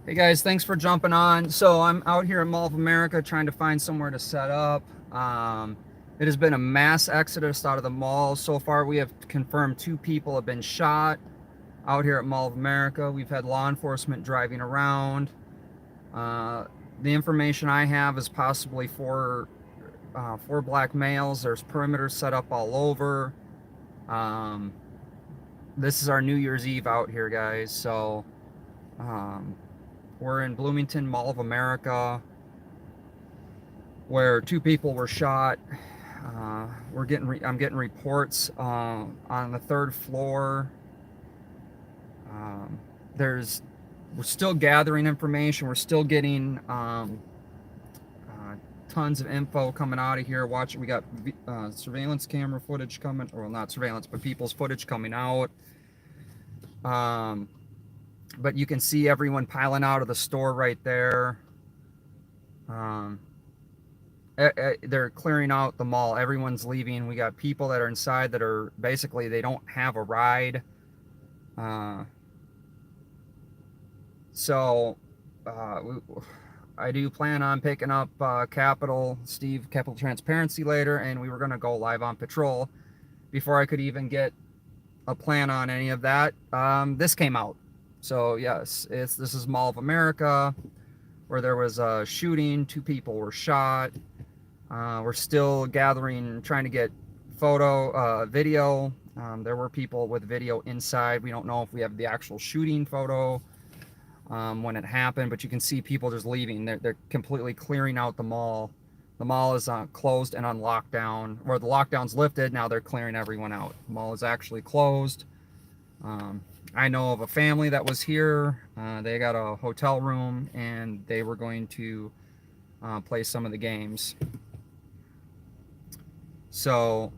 Hey guys, thanks for jumping on. So I'm out here in Mall of America trying to find somewhere to set up. It has been a mass exodus out of the mall. So far we have confirmed 2 people have been shot out here at Mall of America. We've had law enforcement driving around. Uh, the information I have is possibly 4 black males. There's perimeters set up all over. Um, this is our New Year's Eve out here, guys. So um, we're in Bloomington, Mall of America, where 2 people were shot. I'm getting reports on the 3rd floor. Um, there's we're still gathering information. We're still getting tons of info coming out of here. Watch it. We got surveillance camera footage coming, or well, not surveillance, but people's footage coming out. But you can see everyone piling out of the store right there. They're clearing out the mall. Everyone's leaving. We got people that are inside that are basically, they don't have a ride. So I do plan on picking up Capital Transparency later, and we were going to go live on patrol. Before I could even get a plan on any of that, this came out. So yes, this is Mall of America, where there was a shooting. 2 people were shot. We're still gathering, trying to get video. There were people with video inside. We don't know if we have the actual shooting photo when it happened, but you can see people just leaving. They're completely clearing out the mall. The mall is closed and on lockdown, or the lockdown's lifted. Now they're clearing everyone out. The mall is actually closed. I know of a family that was here. They got a hotel room, and they were going to play some of the games. So,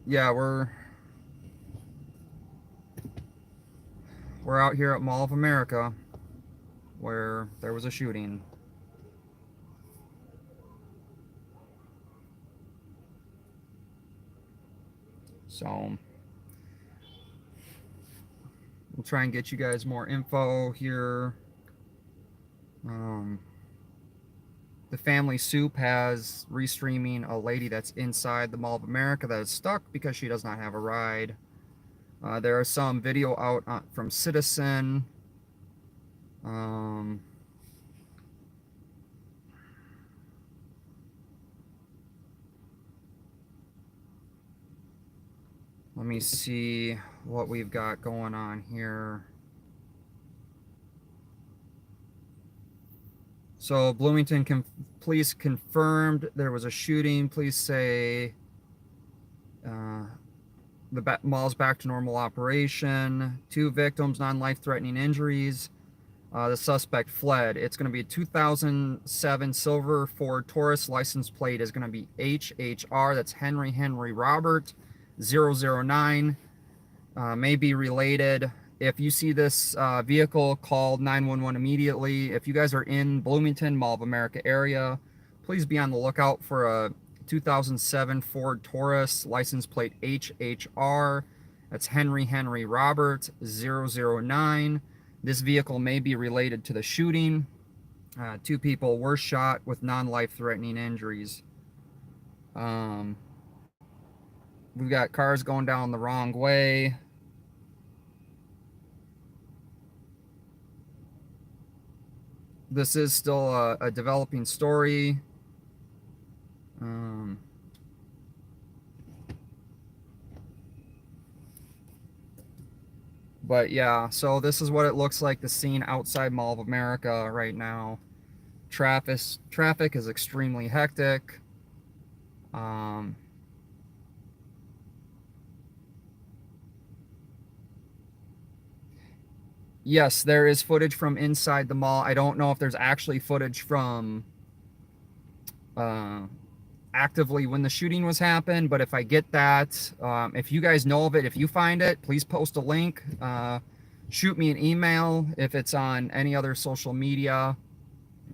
yeah, we're out here at Mall of America, where there was a shooting. So we'll try and get you guys more info here. The Family Soup has restreaming a lady that's inside the Mall of America that is stuck because she does not have a ride. There are some video out from Citizen. Let me see what we've got going on here. So Bloomington police confirmed there was a shooting. Police say the mall's back to normal operation. 2 victims, non-life-threatening injuries. The suspect fled. It's going to be a 2007 silver Ford Taurus. License plate is going to be HHR. That's Henry Robert 009. May be related. If you see this vehicle, call 911 immediately. If you guys are in Bloomington, Mall of America area, please be on the lookout for a 2007 Ford Taurus, license plate HHR. That's Henry Robert 009. This vehicle may be related to the shooting. 2 people were shot with non-life-threatening injuries. We've got cars going down the wrong way. This is still a developing story. But yeah, so this is what it looks like, the scene outside Mall of America right now. Traffic is extremely hectic. Yes, there is footage from inside the mall. I don't know if there's actually footage from actively when the shooting was happened, but if I get that, if you guys know of it, if you find it, please post a link. Shoot me an email if it's on any other social media,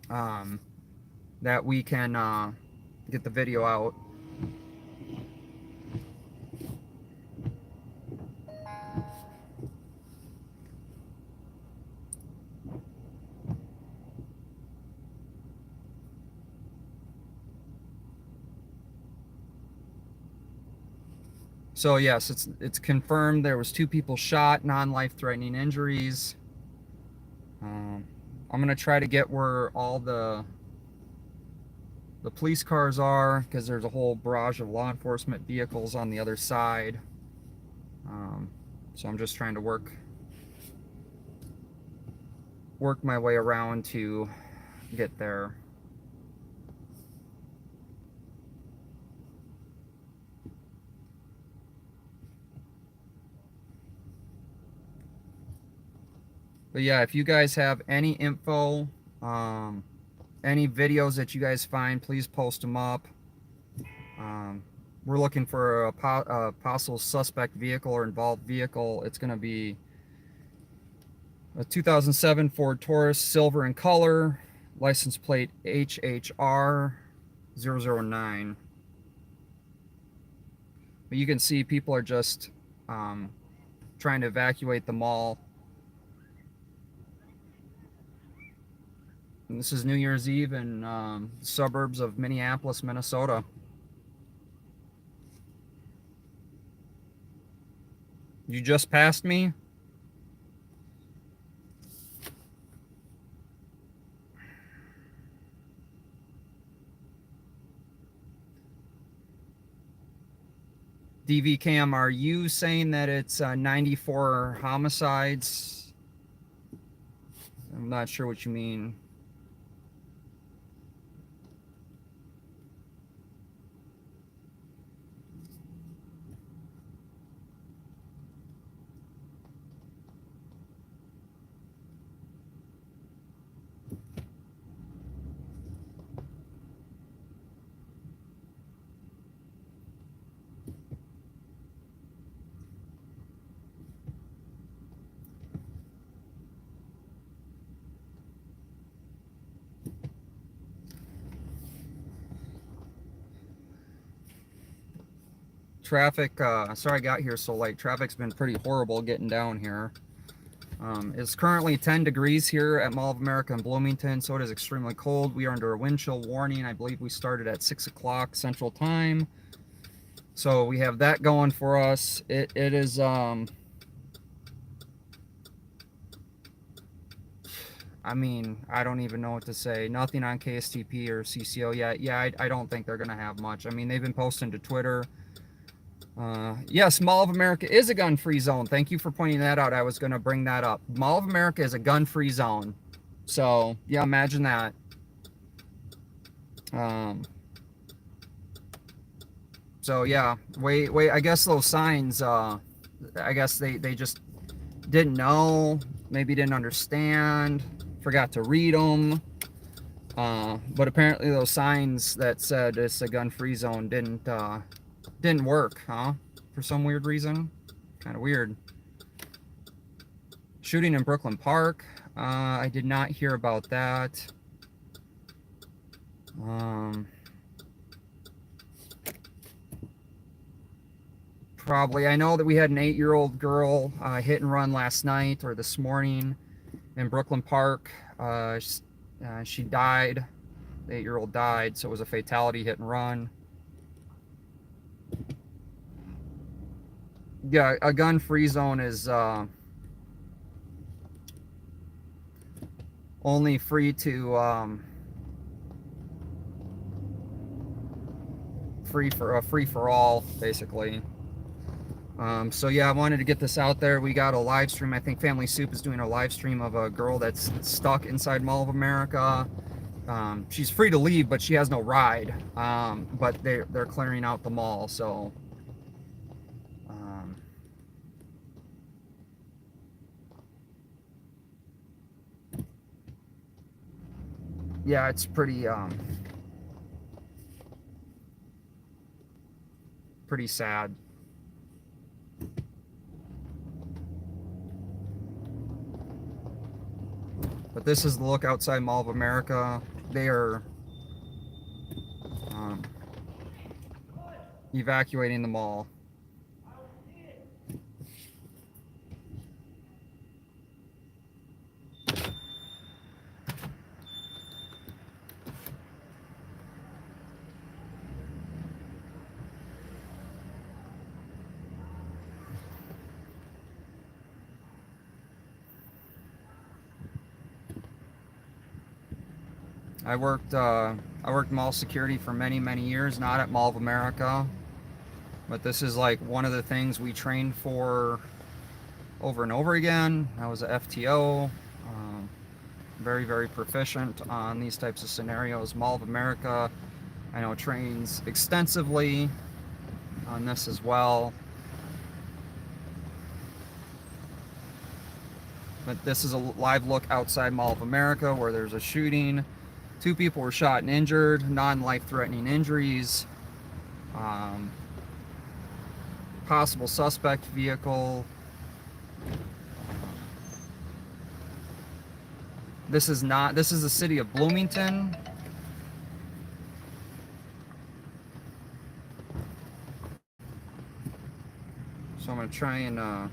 that we can get the video out. So yes, it's confirmed there was 2 people shot, non-life-threatening injuries. I'm gonna try to get where all the police cars are, because there's a whole barrage of law enforcement vehicles on the other side. So I'm just trying to work my way around to get there. But yeah, if you guys have any info, any videos that you guys find, please post them up. We're looking for a possible suspect vehicle or involved vehicle. It's going to be a 2007 Ford Taurus, silver in color, license plate HHR 009. But you can see people are just trying to evacuate the mall. And this is New Year's Eve in the suburbs of Minneapolis, Minnesota. You just passed me? DV Cam, are you saying that it's 94 homicides? I'm not sure what you mean. Traffic, sorry I got here so late. Traffic's been pretty horrible getting down here. It's currently 10 degrees here at Mall of America in Bloomington, so it is extremely cold. We are under a wind chill warning. I believe we started at 6 o'clock Central Time. So we have that going for us. It is, I mean, I don't even know what to say. Nothing on KSTP or CCO yet. Yeah, I don't think they're going to have much. I mean, they've been posting to Twitter. Yes, Mall of America is a gun-free zone. Thank you for pointing that out. I was going to bring that up. Mall of America is a gun-free zone. So, yeah, imagine that. So, yeah, wait, I guess those signs, I guess they just didn't know, maybe didn't understand, forgot to read them. But apparently those signs that said it's a gun-free zone didn't work, huh? For some weird reason. Kind of weird. Shooting in Brooklyn Park. I did not hear about that. Probably. I know that we had an 8-year-old girl hit and run last night or this morning in Brooklyn Park. She died. The 8-year-old died, so it was a fatality hit and run. Yeah, a gun-free zone is only free to free for all, basically. So yeah, I wanted to get this out there. We got a live stream. I think Family Soup is doing a live stream of a girl that's stuck inside Mall of America. She's free to leave, but she has no ride. But they're clearing out the mall, so. Yeah, it's pretty sad. But this is the look outside Mall of America. They are evacuating the mall. I worked mall security for many years, not at Mall of America, but this is like one of the things we trained for over and over again. I was a FTO, very proficient on these types of scenarios. Mall of America, I know, trains extensively on this as well. But this is a live look outside Mall of America where there's a shooting. 2 people were shot and injured, non-life-threatening injuries. Possible suspect vehicle. This is the city of Bloomington. So I'm going to try and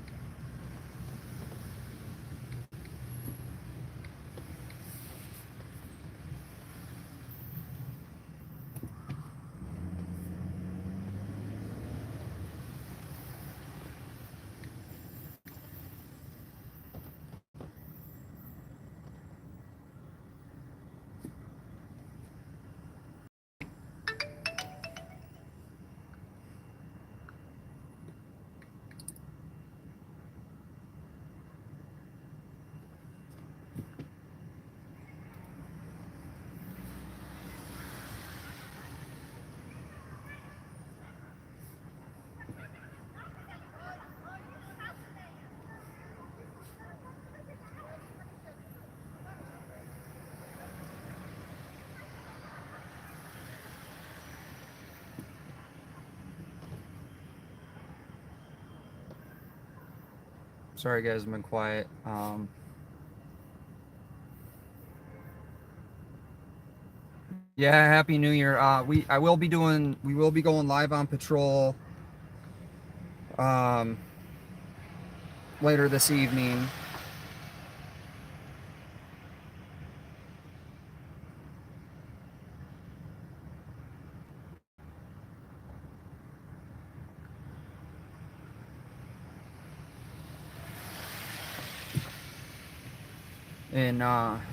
sorry guys, I've been quiet. Yeah, Happy New Year. We will be going live on patrol later this evening.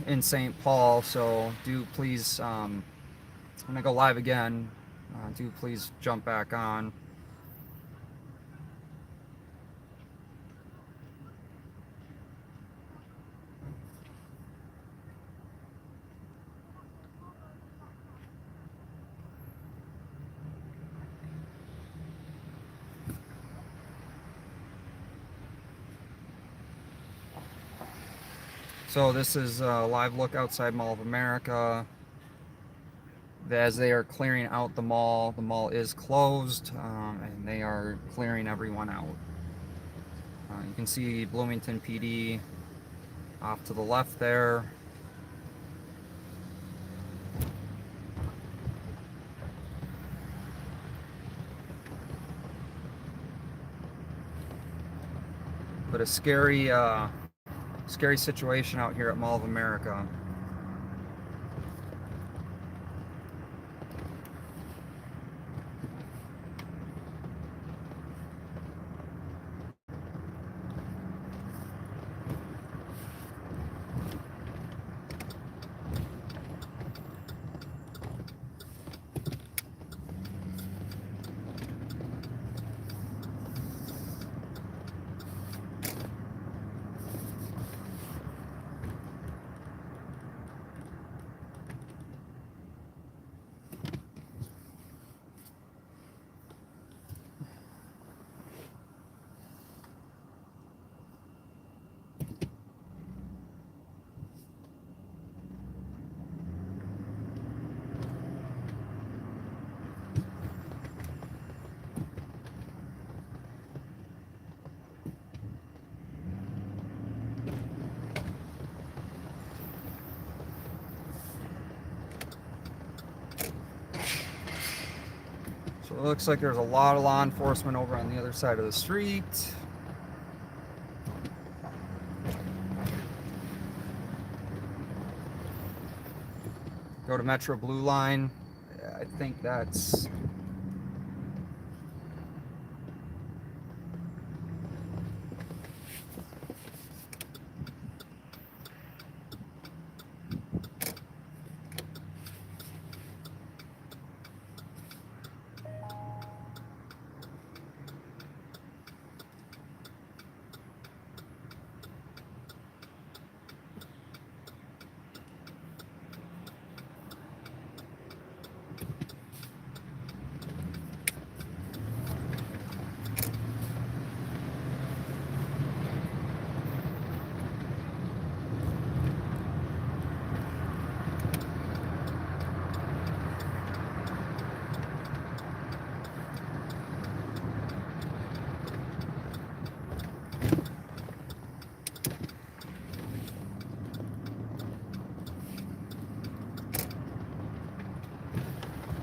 In St. Paul, so do please, when I go live again, do please jump back on. So this is a live look outside Mall of America. As they are clearing out the mall is closed, and they are clearing everyone out. You can see Bloomington PD off to the left there. But a scary situation out here at Mall of America. So it looks like there's a lot of law enforcement over on the other side of the street. Go to Metro Blue Line. I think that's...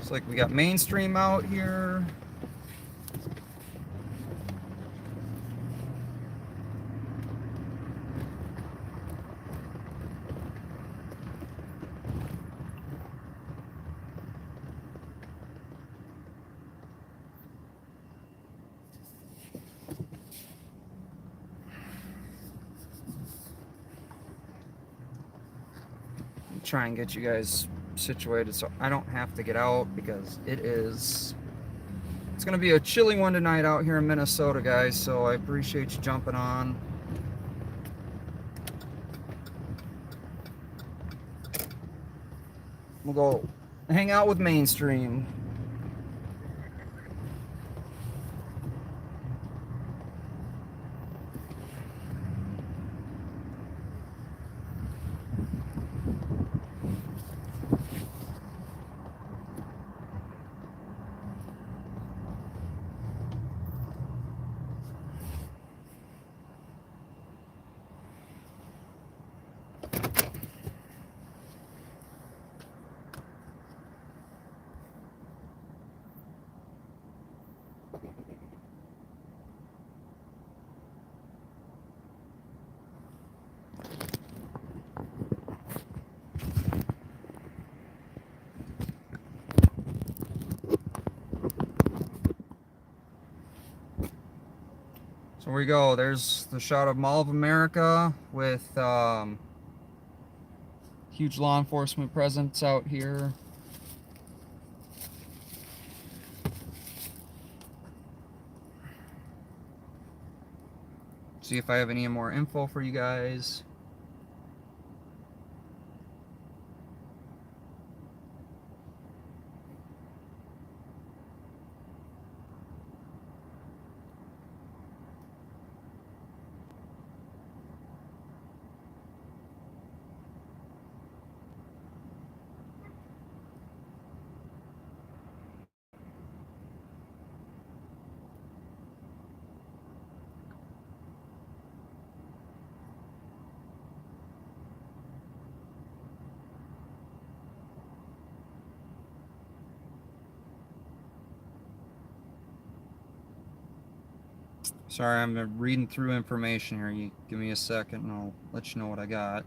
Looks like we got mainstream out here. Try and get you guys situated so I don't have to get out, because it's gonna be a chilly one tonight out here in Minnesota, guys, so I appreciate you jumping on. We'll go hang out with mainstream. So here we go. There's the shot of Mall of America with huge law enforcement presence out here. See if I have any more info for you guys. Sorry, I'm reading through information here. You give me a second and I'll let you know what I got.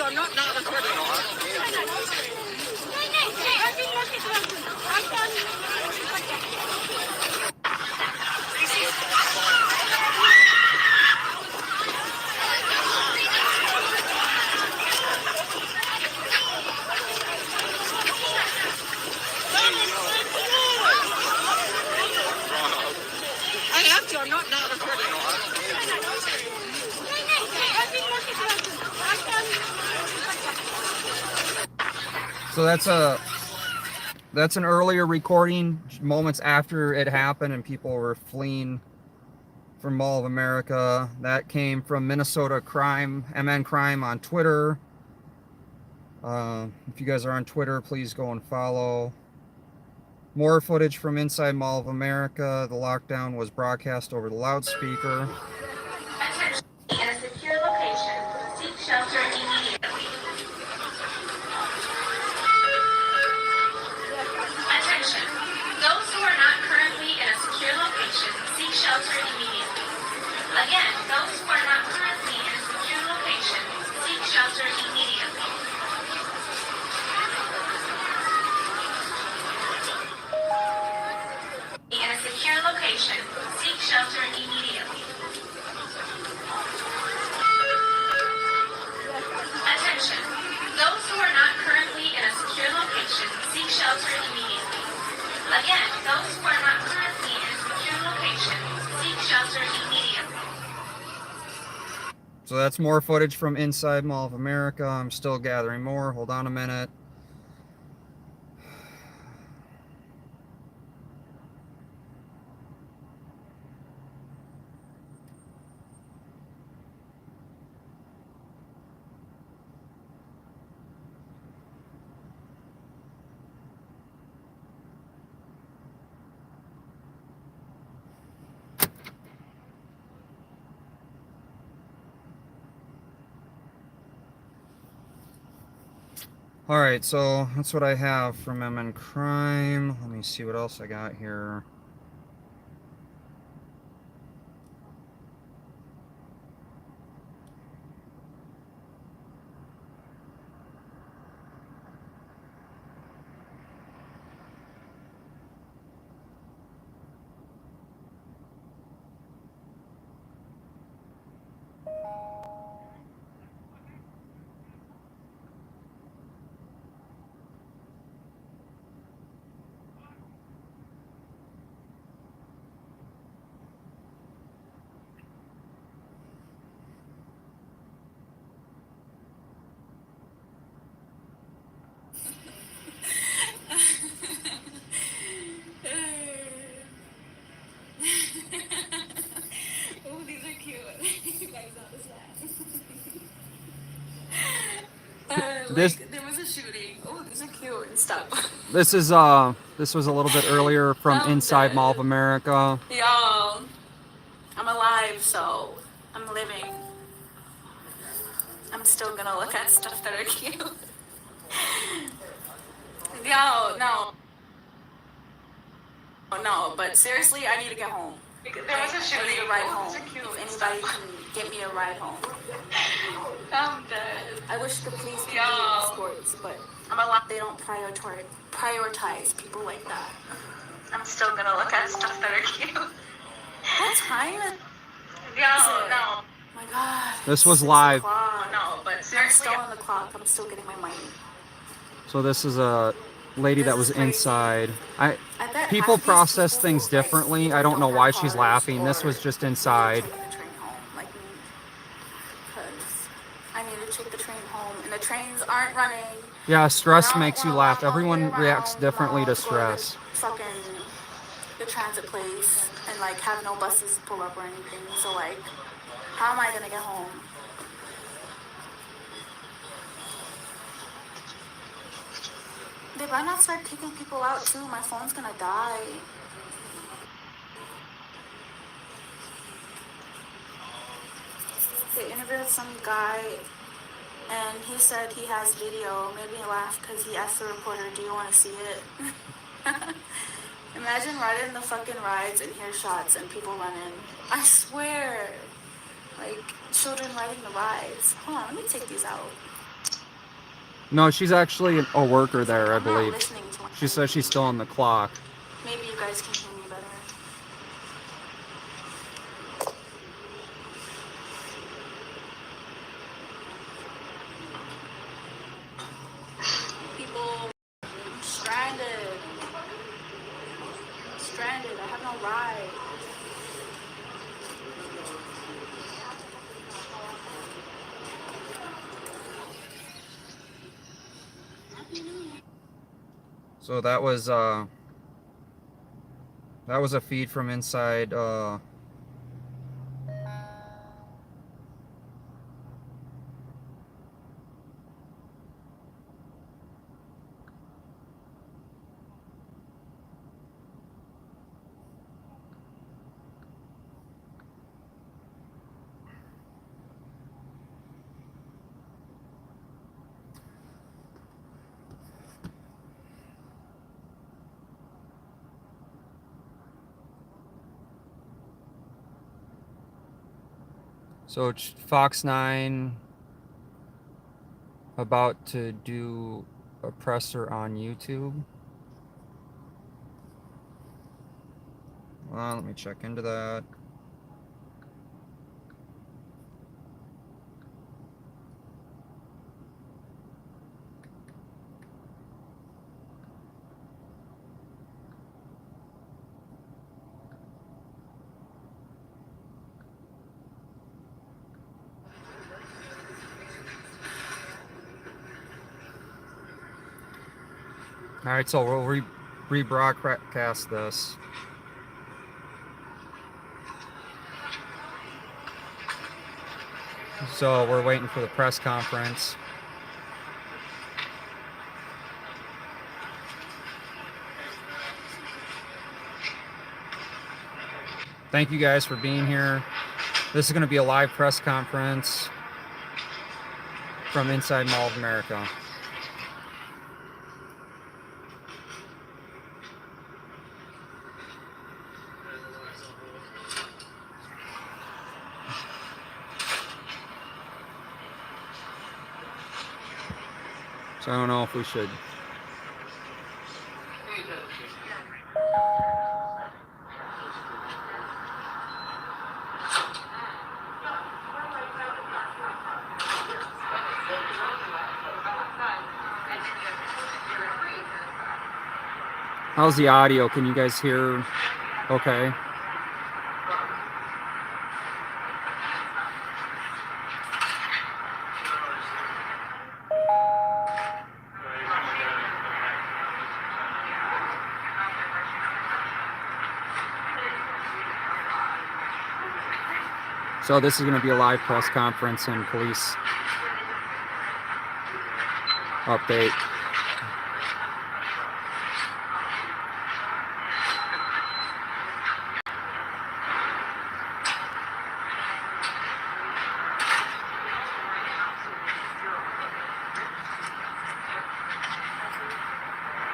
I'm not recording. I have to. I'm not recording. So that's an earlier recording, moments after it happened and people were fleeing from Mall of America. That came from Minnesota Crime, MN Crime on Twitter. If you guys are on Twitter, please go and follow. More footage from inside Mall of America. The lockdown was broadcast over the loudspeaker. In a secure location, seek shelter immediately. Attention. Those who are not currently in a secure location, seek shelter immediately. Again, those who are not currently in a secure location, seek shelter immediately. In a secure location, seek shelter immediately. Attention. Those who are not currently in a secure Again, those who are not currently in a secure location, seek shelter immediately. So that's more footage from inside Mall of America. I'm still gathering more. Hold on a minute. Alright, so that's what I have from MN Crime. Let me see what else I got here. Oh, these are cute. You guys understand. This There was a shooting. Oh, these are cute and stuff. this was a little bit earlier from I'm inside Mall of dead. America. Y'all, I'm alive, so I'm living. I'm still gonna look at stuff that are cute. Yo, no. No, but seriously, I need to get home. There was a shooting. I need a ride home. If anybody can get me a ride home. I'm dead. I wish the police could do Yo. escorts, but they don't prioritize people like that. I'm still gonna look at stuff that are cute. What time is Yo, it? no. Oh my god. This was 6 live. o'clock. No, but I'm seriously. still on the clock. I'm still getting my money. So this is a lady that This was is crazy. inside. I bet People half of these process people, things like, differently. either I don't know have why she's cars laughing. This or was just need to inside. take the train home, like me. Because I need to take the train home, and the trains aren't running. Yeah, stress And I makes don't you wanna laugh. walk all the way Everyone reacts around, differently to to go to stress. the transit place and like have no buses pull up or anything. So like, how am I gonna get home? They better not start kicking people out too. My phone's gonna die. They interviewed some guy and he said he has video. Made me laugh because he asked the reporter, "Do you want to see it?" Imagine riding the fucking rides and hear shots and people running. I swear. Like, children riding the rides. Hold on, let me take these out. No, she's actually a worker there, I I'm not believe. listening to She says she's still on the clock. Maybe you guys can hear me better. People, I'm stranded. Stranded. I have no ride. So that was a feed from inside so Fox 9 about to do a presser on YouTube. Well, let me check into that. All right, so we'll rebroadcast this. So we're waiting for the press conference. Thank you guys for being here. This is going to be a live press conference from inside Mall of America. So I don't know if we should. How's the audio? Can you guys hear? Okay. So this is going to be a live press conference and police update.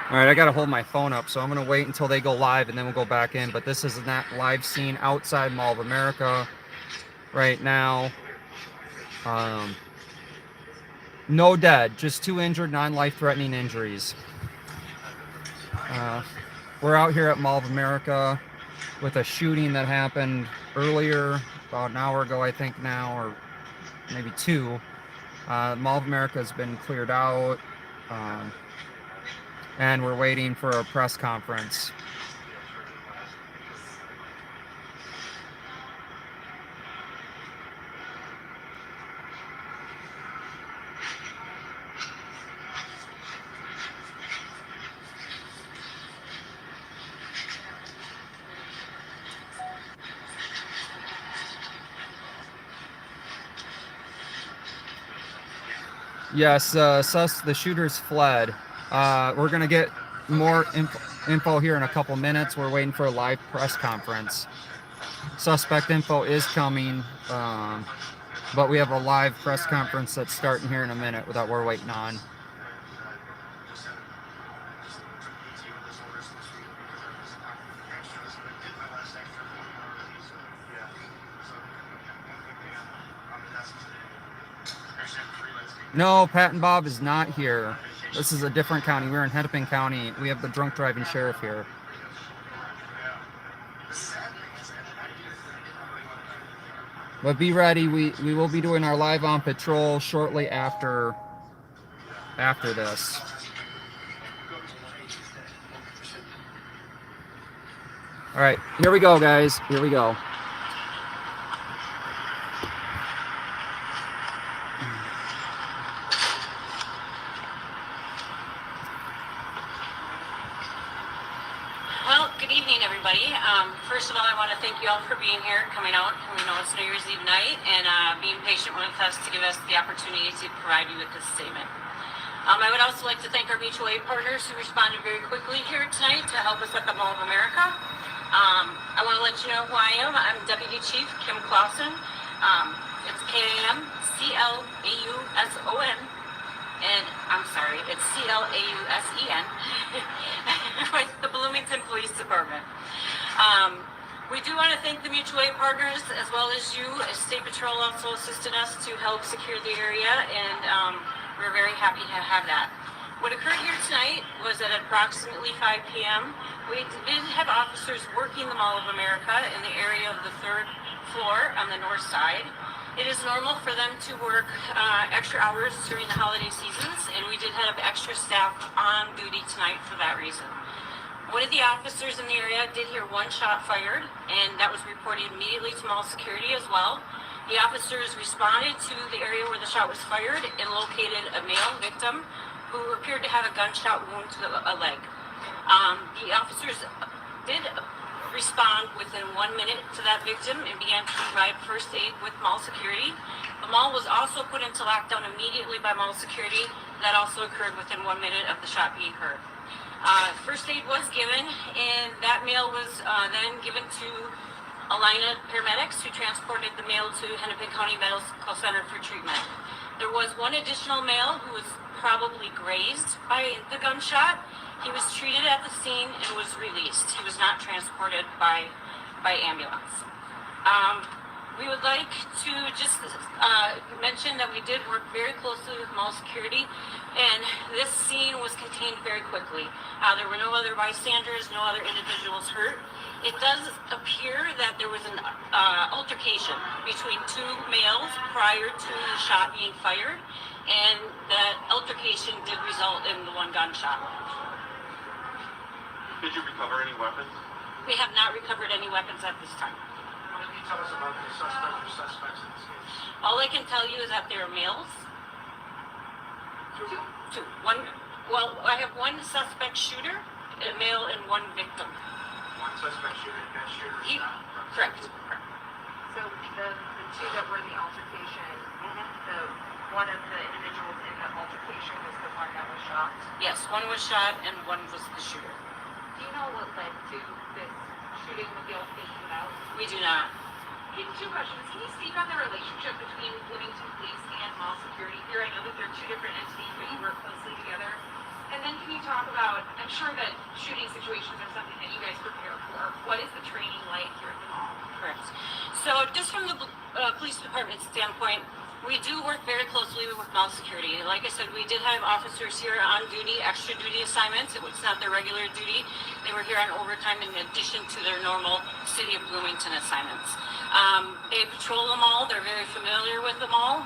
All right, I got to hold my phone up, so I'm going to wait until they go live and then we'll go back in. But this is that live scene outside Mall of America right now. No dead, just 2 injured, non-life-threatening injuries. We're out here at Mall of America with a shooting that happened earlier, about an hour ago, I think now, or maybe 2. Mall of America has been cleared out. And we're waiting for a press conference. Yes, the shooters fled. We're going to get more info here in a couple minutes. We're waiting for a live press conference. Suspect info is coming, but we have a live press conference that's starting here in a minute that we're waiting on. No, Pat and Bob is not here. This is a different county. We're in Hennepin County. We have the drunk driving sheriff here. But be ready. We will be doing our live on patrol shortly after this. All right, here we go, guys. Here we go. First of all, I want to thank you all for being here, coming out. We know it's New Year's Eve night, and being patient with us to give us the opportunity to provide you with this statement. I would also like to thank our mutual aid partners who responded very quickly here tonight to help us at the Mall of America. I want to let you know who I am. I'm Deputy Chief Kim Clausen. It's KAMCLAUSON. And I'm sorry, it's CLAUSEN with the Bloomington Police Department. We do want to thank the mutual aid partners as well as you. State Patrol also assisted us to help secure the area, and we're very happy to have that. What occurred here tonight was at approximately 5 p.m. We did have officers working the Mall of America in the area of the 3rd floor on the north side. It is normal for them to work extra hours during the holiday seasons, and we did have extra staff on duty tonight for that reason. One of the officers in the area did hear 1 shot fired, and that was reported immediately to mall security as well. The officers responded to the area where the shot was fired and located a male victim who appeared to have a gunshot wound to a leg. The officers did respond within 1 minute to that victim and began to provide first aid with mall security. The mall was also put into lockdown immediately by mall security. That also occurred within 1 minute of the shot being heard. First aid was given, and that male was then given to Alina paramedics, who transported the male to Hennepin County Medical Center for treatment. There was one additional male who was probably grazed by the gunshot. He was treated at the scene and was released. He was not transported by ambulance. We would like to just mention that we did work very closely with mall security, and this scene was contained very quickly. There were no other bystanders, no other individuals hurt. It does appear that there was an altercation between two males prior to the shot being fired, and that altercation did result in the one gunshot. Did you recover any weapons? We have not recovered any weapons at this time. What can you tell us about the suspect or suspects in this case? All I can tell you is that they are males. Two. One. Well, I have one suspect shooter, a male, and one victim. One suspect shooter, that shooter is not. Correct. So the two that were in the altercation, one of the individuals in the altercation was the one that was shot. Yes, one was shot and one was the shooter. Do you know what led to this shooting with the altercation about? We do not. Two questions. Can you speak on the relationship between Bloomington Police and mall security here? I know that they're two different entities, but you work closely together. And then can you talk about, I'm sure that shooting situations are something that you guys prepare for. What is the training like here at the mall? Correct. So just from the police department standpoint, we do work very closely with mall security. Like I said, we did have officers here on duty, extra duty assignments. It was not their regular duty. They were here on overtime in addition to their normal City of Bloomington assignments. They patrol the mall. They're very familiar with the mall.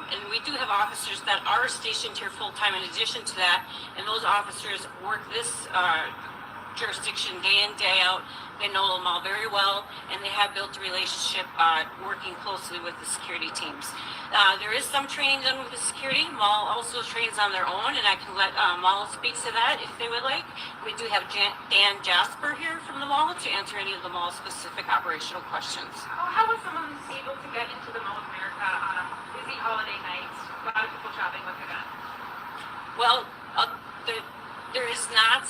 And we do have officers that are stationed here full-time in addition to that. And those officers work this jurisdiction day in, day out. They know the mall very well, and they have built a relationship working closely with the security teams. There is some training done with the security. Mall also trains on their own, and I can let Mall speak to that if they would like. We do have Dan Jasper here from the mall to answer any of the mall-specific operational questions. How was someone able to get into the Mall of America on a busy holiday night? A lot of people shopping with a gun. Well, there is not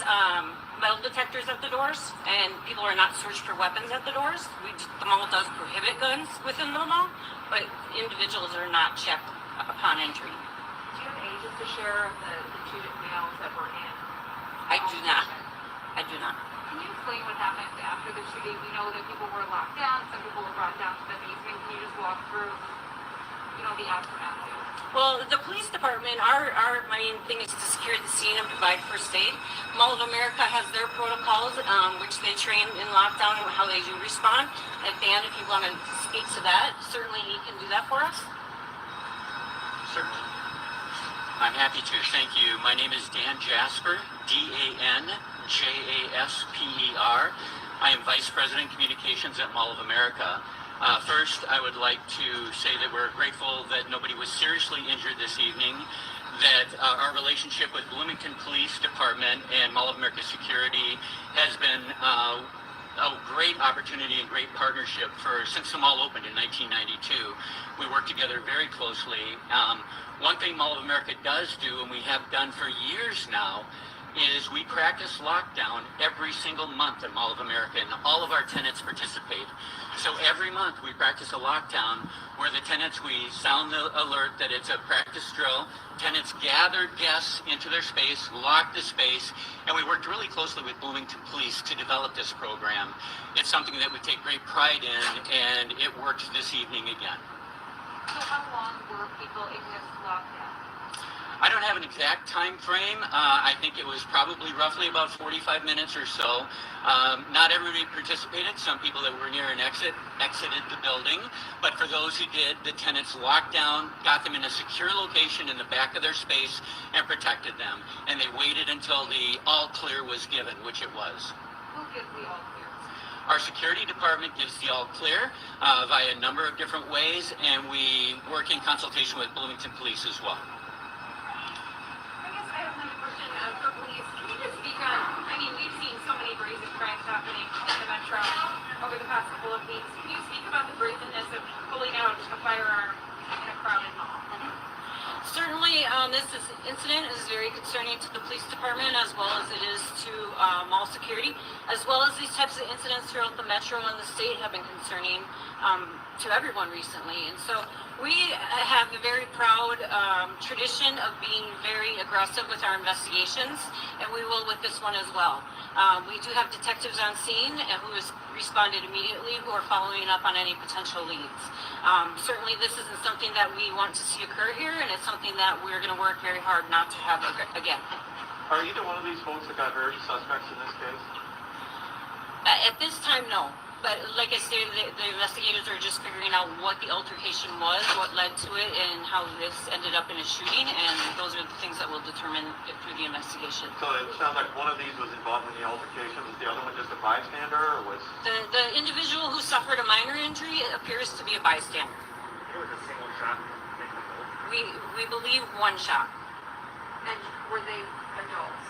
metal detectors at the doors, and people are not searched for weapons at the doors. The mall does prohibit guns within the mall, but individuals are not checked upon entry. Do you have ages to share of the two males that were in? I do not. I do not. Can you explain what happened after the shooting? We know that people were locked down, some people were brought down to the basement. Can you just walk through, the aftermath? Well, the police department, our main thing is to secure the scene and provide first aid. Mall of America has their protocols, which they train in lockdown and how they do respond. And Dan, if you want to speak to that, certainly you can do that for us. Certainly. I'm happy to. Thank you. My name is Dan Jasper, DanJasper. I am Vice President Communications at Mall of America. First, I would like to say that we're grateful that nobody was seriously injured this evening, that our relationship with Bloomington Police Department and Mall of America Security has been a great opportunity and great partnership since the mall opened in 1992. We work together very closely. One thing Mall of America does do, and we have done for years now, is we practice lockdown every single month at Mall of America, and all of our tenants participate. So every month we practice a lockdown where the tenants, we sound the alert that it's a practice drill. Tenants gather guests into their space, lock the space, and we worked really closely with Bloomington Police to develop this program. It's something that we take great pride in, and it worked this evening again. So how long were people in this lockdown? I don't have an exact time frame. I think it was probably roughly about 45 minutes or so. Not everybody participated. Some people that were near an exited the building. But for those who did, the tenants locked down, got them in a secure location in the back of their space, and protected them. And they waited until the all clear was given, which it was. Who gives the all clear? Our security department gives the all clear via a number of different ways, and we work in consultation with Bloomington Police as well. I Metro over the past couple of weeks. Can you speak about the brazenness of pulling out a firearm in a crowded mall? Certainly, incident is very concerning to the police department as well as it is to mall security, as well as these types of incidents throughout the metro and the state have been concerning to everyone recently. And so we have a very proud tradition of being very aggressive with our investigations, and we will with this one as well. We do have detectives on scene who has responded immediately, who are following up on any potential leads. Certainly this isn't something that we want to see occur here, and it's something that we're going to work very hard not to have again. Are either one of these folks that got hurt suspects in this case? At this time, no. But like I stated, the investigators are just figuring out what the altercation was, what led to it, and how this ended up in a shooting, and those are the things that we'll determine through the investigation. So it sounds like one of these was involved in the altercation. Was the other one just a bystander, or was... The individual who suffered a minor injury appears to be a bystander. It was a single shot? We believe one shot. And were they adults?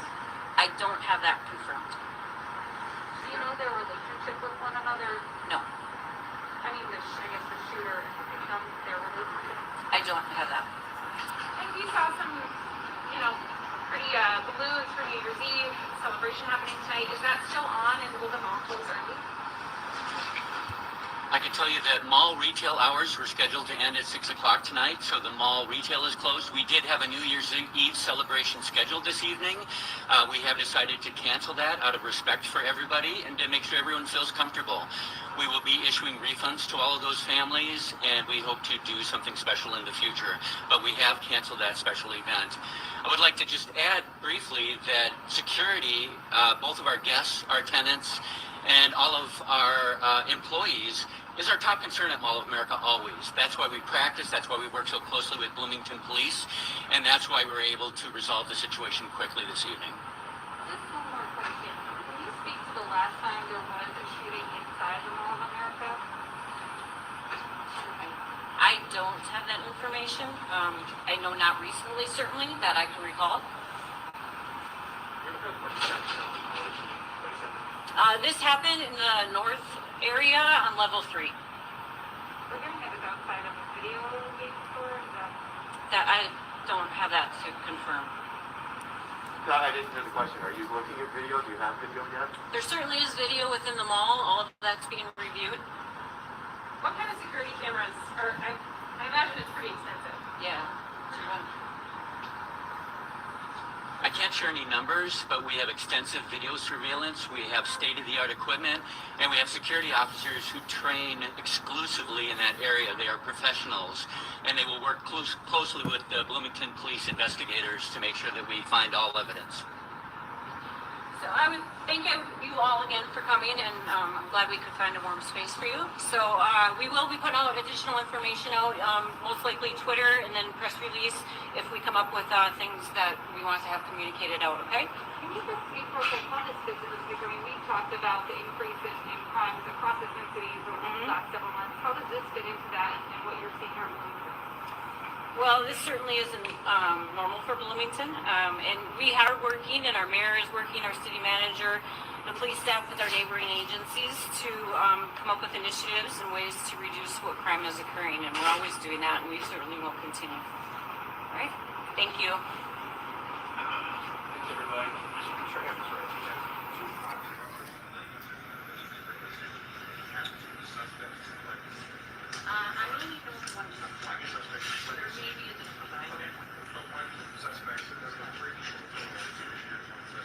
I don't have that confirmed. Do you know their relationship with one another? No, I mean, I guess the shooter and the victim, their relationship. I don't have that. And we saw some, pretty balloons for New Year's Eve celebration happening tonight. Is that still on, and will the mall close early? I can tell you that mall retail hours were scheduled to end at 6 o'clock tonight, so the mall retail is closed. We did have a New Year's Eve celebration scheduled this evening. We have decided to cancel that out of respect for everybody and to make sure everyone feels comfortable. We will be issuing refunds to all of those families, and we hope to do something special in the future, but we have canceled that special event. I would like to just add briefly that security, both of our guests, our tenants, and all of our employees is our top concern at Mall of America always. That's why we practice, that's why we work so closely with Bloomington Police, and that's why we're able to resolve the situation quickly this evening. Just one more question. Can you speak to the last time there was a shooting inside the Mall of America? I don't have that information. I know not recently, certainly, that I can recall. This happened in the north area on level 3. We're going to have it outside of a video game store. That I don't have that to confirm. No, I didn't hear the question. Are you looking at video? Do you have video yet? There certainly is video within the mall. All of that's being reviewed. What kind of security cameras are? I imagine it's pretty extensive. Yeah. I can't share any numbers, but we have extensive video surveillance, we have state-of-the-art equipment, and we have security officers who train exclusively in that area. They are professionals, and they will work closely with the Bloomington Police investigators to make sure that we find all evidence. So I would thank you all again for coming, and I'm glad we could find a warm space for you. So we will be putting out additional information out, most likely Twitter, and then press release if we come up with things that we want to have communicated out, okay? Can you just speak for us on this specific? I mean, we talked about the increase in crimes across the Twin Cities over the last several months. How does this fit into that and what you're seeing here in Bloomington? Well, this certainly isn't normal for Bloomington, and we are working, and our mayor is working, our city manager, the police staff with our neighboring agencies to come up with initiatives and ways to reduce what crime is occurring, and we're always doing that, and we certainly will continue. All right? Thank you. Thanks, everybody. Sure, yeah, that's right. I only know one suspect. There may be a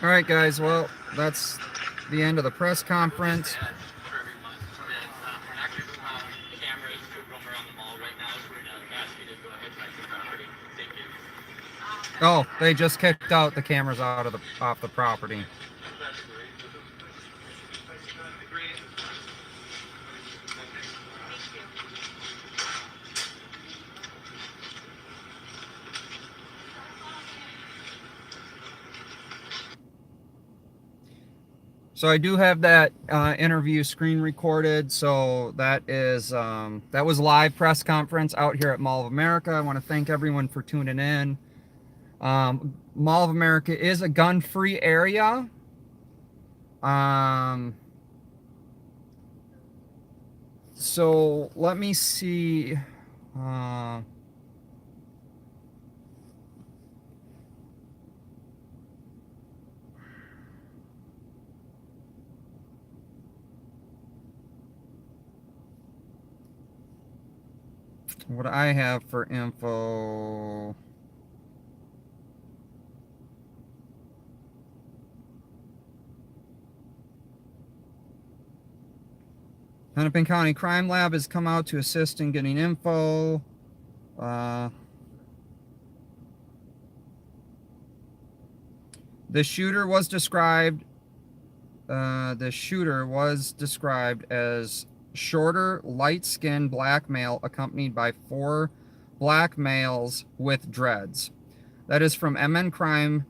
All right, guys. Well, that's the end of the press conference. For everyone that active cameras roam around the mall right now, so we're going to ask you to go ahead and exit the property. Thank you. Oh, they just kicked out the cameras off the property. So I do have that interview screen recorded. So that is that was live press conference out here at Mall of America. I want to thank everyone for tuning in. Mall of America is a gun-free area. So let me see. What I have for info. Hennepin County Crime Lab has come out to assist in getting info. The shooter was described as shorter, light-skinned black male accompanied by 4 black males with dreads. That is from MN Crime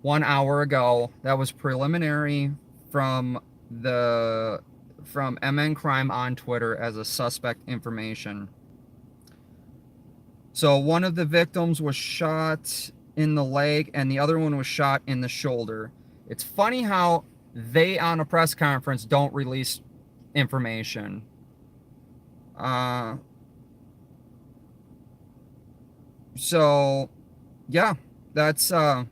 1 hour ago. That was preliminary from MN Crime on Twitter as a suspect information. So one of the victims was shot in the leg and the other one was shot in the shoulder. It's funny how they on a press conference don't release information. So yeah, that's what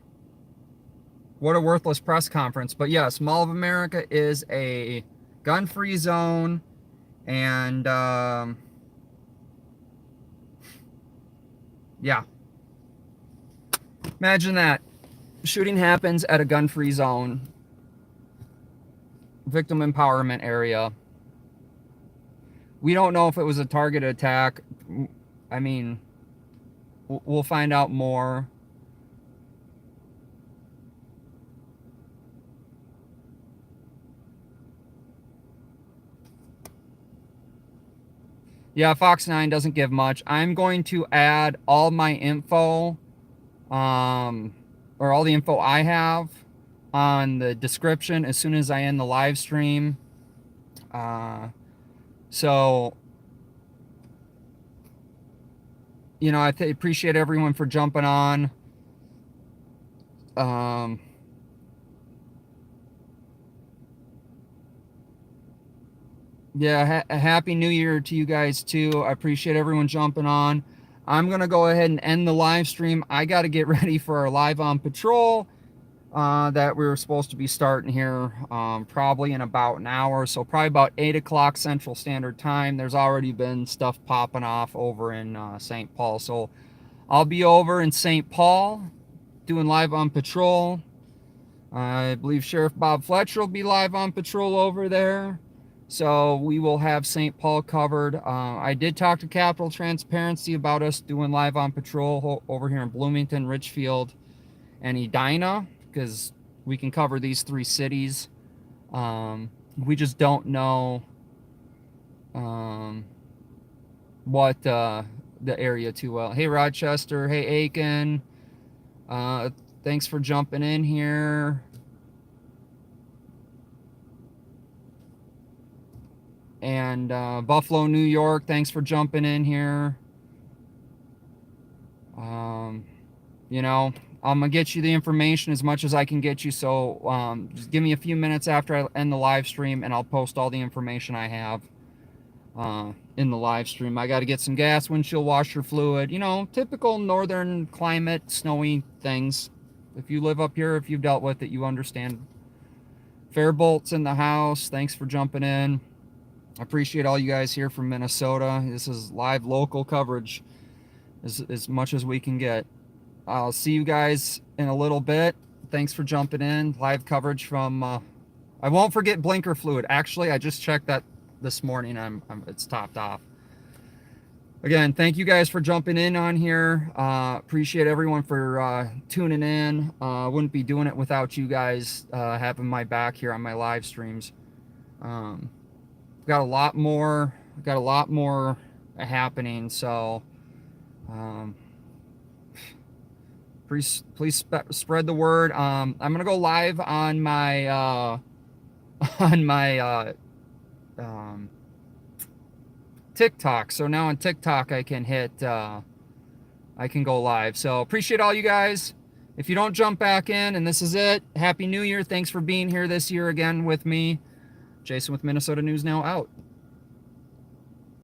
a worthless press conference. But yes, Mall of America is a gun-free zone, and yeah, imagine that. Shooting happens at a gun-free zone, victim empowerment area. We don't know if it was a targeted attack. I mean, we'll find out more. Yeah, Fox 9 doesn't give much. I'm going to add all my info, or all the info I have on the description as soon as I end the live stream. So, you know, I appreciate everyone for jumping on. Yeah, a happy new year to you guys too. I appreciate everyone jumping on. I'm going to go ahead and end the live stream. I got to get ready for our live on patrol that we were supposed to be starting here probably in about an hour. So probably about 8 o'clock Central Standard Time. There's already been stuff popping off over in St. Paul. So I'll be over in St. Paul doing live on patrol. I believe Sheriff Bob Fletcher will be live on patrol over there. So we will have St. Paul covered. I did talk to Capital Transparency about us doing live on patrol over here in Bloomington, Richfield, and Edina, because we can cover these 3 cities. We just don't know what the area too well. Hey, Rochester. Hey, Aiken. Thanks for jumping in here. And Buffalo, New York, thanks for jumping in here. You know, I'm going to get you the information as much as I can get you. So just give me a few minutes after I end the live stream, and I'll post all the information I have in the live stream. I got to get some gas, windshield washer fluid. You know, typical northern climate, snowy things. If you live up here, if you've dealt with it, you understand. Fairbolt's in the house. Thanks for jumping in. I appreciate all you guys here from Minnesota. This is live local coverage as much as we can get. I'll see you guys in a little bit. Thanks for jumping in. Live coverage from, I won't forget blinker fluid. Actually, I just checked that this morning. It's topped off. Again, thank you guys for jumping in on here. Appreciate everyone for tuning in. Wouldn't be doing it without you guys having my back here on my live streams. Got a lot more happening, so please spread the word. I'm gonna go live on my TikTok. So now on TikTok I can go live. So appreciate all you guys. If you don't jump back in, and this is it, Happy New Year. Thanks for being here this year again with me. Jason with Minnesota News Now out.